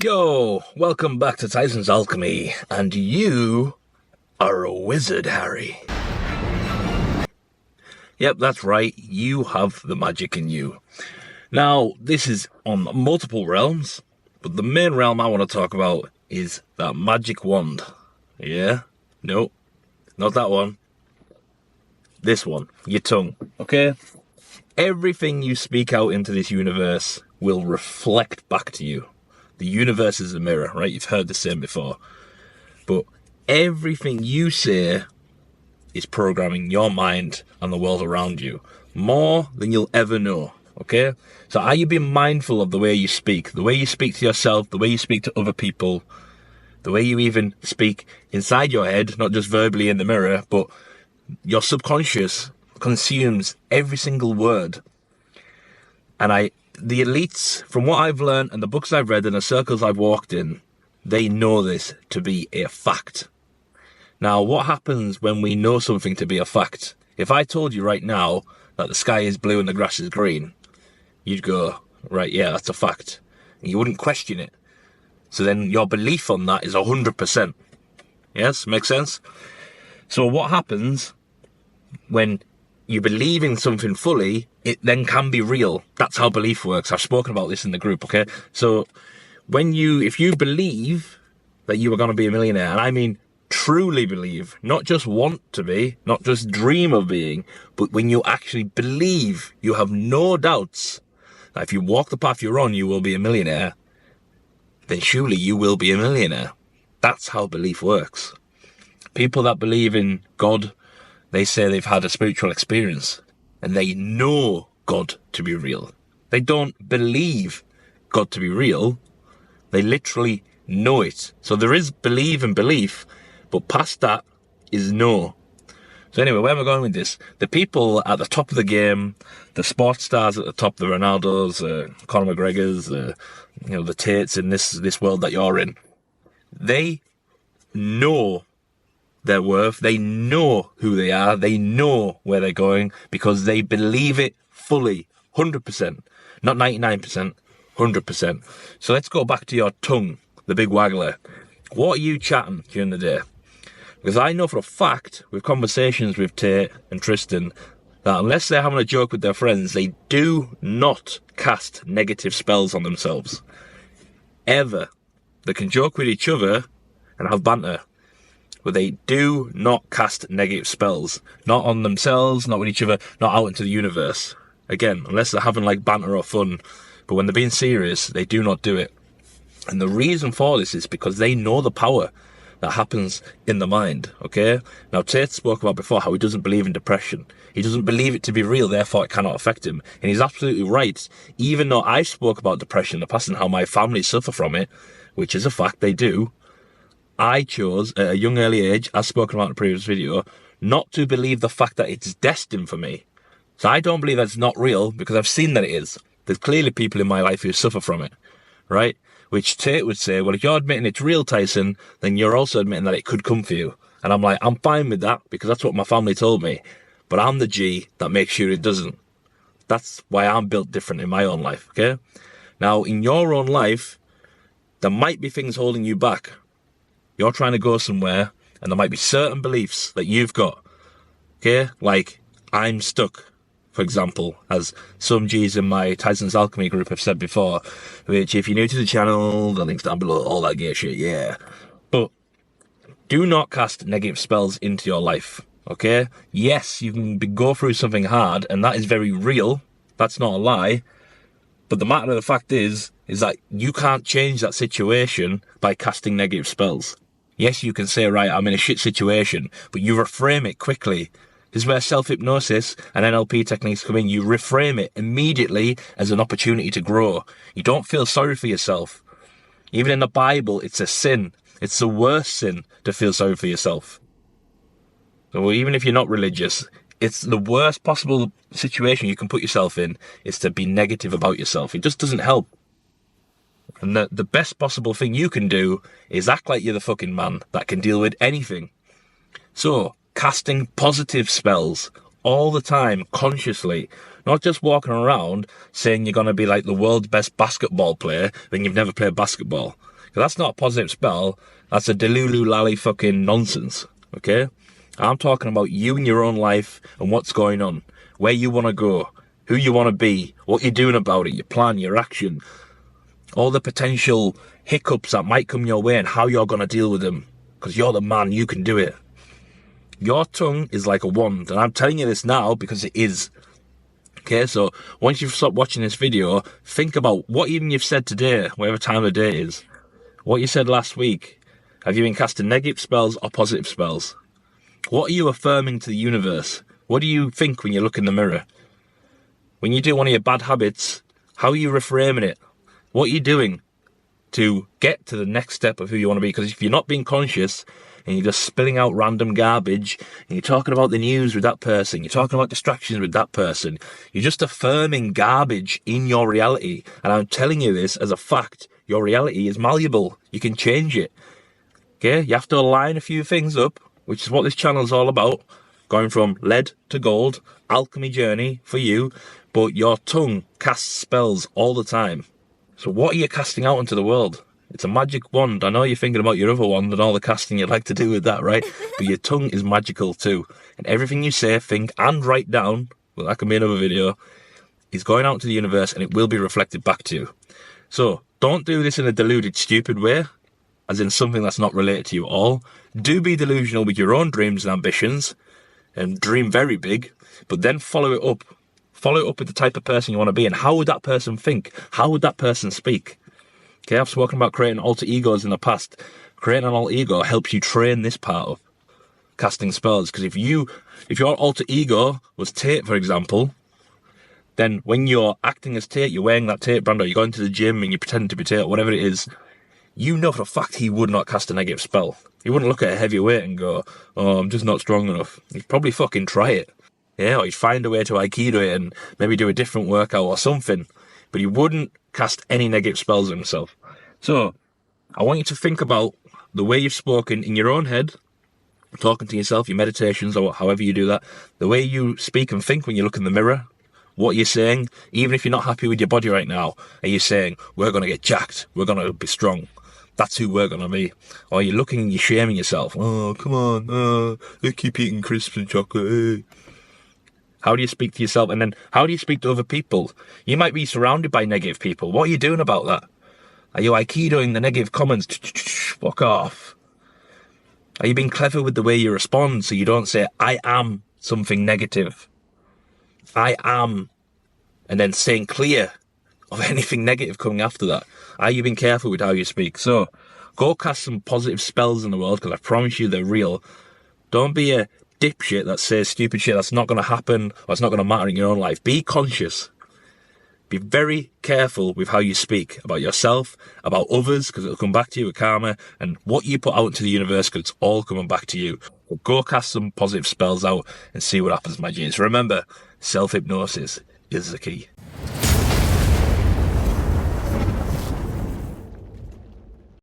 Yo, welcome back to Tyson's Alchemy, and you are a wizard, Harry. Yep, that's right, you have the magic in you. Now, this is on multiple realms, but the main realm I want to talk about is that magic wand. Yeah? No, not that one. This one, your tongue, okay? Everything you speak out into this universe will reflect back to you. The universe is a mirror, right? You've heard this saying before. But everything you say is programming your mind and the world around you more than you'll ever know, okay? So are you being mindful of the way you speak to yourself, the way you speak to other people, the way you even speak inside your head, not just verbally in the mirror, but your subconscious consumes every single word. And the elites, from what I've learned and the books I've read and the circles I've walked in, they know this to be a fact. Now, what happens when we know something to be a fact? If I told you right now that the sky is blue and the grass is green, you'd go, right, yeah, that's a fact. And you wouldn't question it. So then your belief on that is 100%. Yes, makes sense? So what happens when you believe in something fully, it then can be real. That's how belief works. I've spoken about this in the group, okay? So if you believe that you are going to be a millionaire, and I mean truly believe, not just want to be, not just dream of being, but when you actually believe, you have no doubts that if you walk the path you're on, you will be a millionaire, then surely you will be a millionaire. That's how belief works. People that believe in God, they say they've had a spiritual experience and they know God to be real. They don't believe God to be real. They literally know it. So there is believe and belief, but past that is know. So anyway, where am I going with this? The people at the top of the game, the sports stars at the top, the Ronaldos, Conor McGregor's, the Tates in this world that you're in, they know their worth, they know who they are, they know where they're going because they believe it fully, 100%, not 99%, 100%. So let's go back to your tongue, the big waggler. What are you chatting during the day? Because I know for a fact, with conversations with Tate and Tristan, that unless they're having a joke with their friends, they do not cast negative spells on themselves. Ever. They can joke with each other and have banter, but they do not cast negative spells. Not on themselves, not with each other, not out into the universe. Again, unless they're having like banter or fun. But when they're being serious, they do not do it. And the reason for this is because they know the power that happens in the mind, okay? Now, Tate spoke about before how he doesn't believe in depression. He doesn't believe it to be real, therefore it cannot affect him. And he's absolutely right. Even though I spoke about depression in the past and how my family suffer from it, which is a fact, they do, I chose, at a young early age, as spoken about in the previous video, not to believe the fact that it's destined for me. So I don't believe that it's not real, because I've seen that it is. There's clearly people in my life who suffer from it, right? Which Tate would say, well, if you're admitting it's real, Tyson, then you're also admitting that it could come for you. And I'm like, I'm fine with that, because that's what my family told me. But I'm the G that makes sure it doesn't. That's why I'm built different in my own life, okay? Now, in your own life, there might be things holding you back. You're trying to go somewhere, and there might be certain beliefs that you've got, okay? Like, I'm stuck, for example, as some G's in my Tyson's Alchemy group have said before, which, if you're new to the channel, the link's down below, all that gear shit, yeah. But do not cast negative spells into your life, okay? Yes, you can go through something hard, and that is very real. That's not a lie. But the matter of the fact is that you can't change that situation by casting negative spells. Yes, you can say, right, I'm in a shit situation, but you reframe it quickly. This is where self-hypnosis and NLP techniques come in. You reframe it immediately as an opportunity to grow. You don't feel sorry for yourself. Even in the Bible, it's a sin. It's the worst sin to feel sorry for yourself. So even if you're not religious, it's the worst possible situation you can put yourself in is to be negative about yourself. It just doesn't help. And the best possible thing you can do is act like you're the fucking man that can deal with anything. So, casting positive spells all the time, consciously. Not just walking around saying you're going to be like the world's best basketball player when you've never played basketball. Because that's not a positive spell. That's a delulu lally fucking nonsense. Okay? I'm talking about you and your own life and what's going on. Where you want to go. Who you want to be. What you're doing about it. Your plan, your action. All the potential hiccups that might come your way and how you're going to deal with them. Because you're the man. You can do it. Your tongue is like a wand. And I'm telling you this now because it is. Okay, so once you've stopped watching this video, think about what even you've said today, whatever time of day it is. What you said last week. Have you been casting negative spells or positive spells? What are you affirming to the universe? What do you think when you look in the mirror? When you do one of your bad habits, how are you reframing it? What are you doing to get to the next step of who you want to be? Because if you're not being conscious and you're just spilling out random garbage and you're talking about the news with that person, you're talking about distractions with that person, you're just affirming garbage in your reality. And I'm telling you this as a fact. Your reality is malleable. You can change it. Okay? You have to align a few things up, which is what this channel is all about. Going from lead to gold, alchemy journey for you, but your tongue casts spells all the time. So what are you casting out into the world? It's a magic wand. I know you're thinking about your other wand and all the casting you'd like to do with that, right? But your tongue is magical too. And everything you say, think, and write down, well, that can be another video, is going out to the universe and it will be reflected back to you. So don't do this in a deluded, stupid way, as in something that's not related to you at all. Do be delusional with your own dreams and ambitions, and dream very big, but then follow it up. Follow it up with the type of person you want to be, and how would that person think? How would that person speak? Okay, I've spoken about creating alter egos in the past. Creating an alter ego helps you train this part of casting spells, because if your alter ego was Tate, for example, then when you're acting as Tate, you're wearing that Tate brand, or you're going to the gym and you're pretending to be Tate, whatever it is, you know for a fact he would not cast a negative spell. He wouldn't look at a heavyweight and go, oh, I'm just not strong enough. He'd probably fucking try it. Yeah, or he'd find a way to Aikido it and maybe do a different workout or something. But he wouldn't cast any negative spells on himself. So, I want you to think about the way you've spoken in your own head, talking to yourself, your meditations, or however you do that, the way you speak and think when you look in the mirror, what you're saying, even if you're not happy with your body right now, are you saying, we're going to get jacked, we're going to be strong, that's who we're going to be? Or you're looking and you're shaming yourself, oh, come on, they keep eating crisps and chocolate. How do you speak to yourself? And then how do you speak to other people? You might be surrounded by negative people. What are you doing about that? Are you Aikidoing the negative comments? Fuck off. Are you being clever with the way you respond so you don't say, I am something negative? I am. And then staying clear of anything negative coming after that. Are you being careful with how you speak? So, go cast some positive spells in the world, because I promise you they're real. Don't be a dipshit that says stupid shit that's not going to happen or it's not going to matter in your own life. Be conscious. Be very careful with how you speak about yourself, about others, because it'll come back to you with karma, and what you put out into the universe, because it's all coming back to you. But go cast some positive spells out and see what happens, my G's. Remember, self-hypnosis is the key.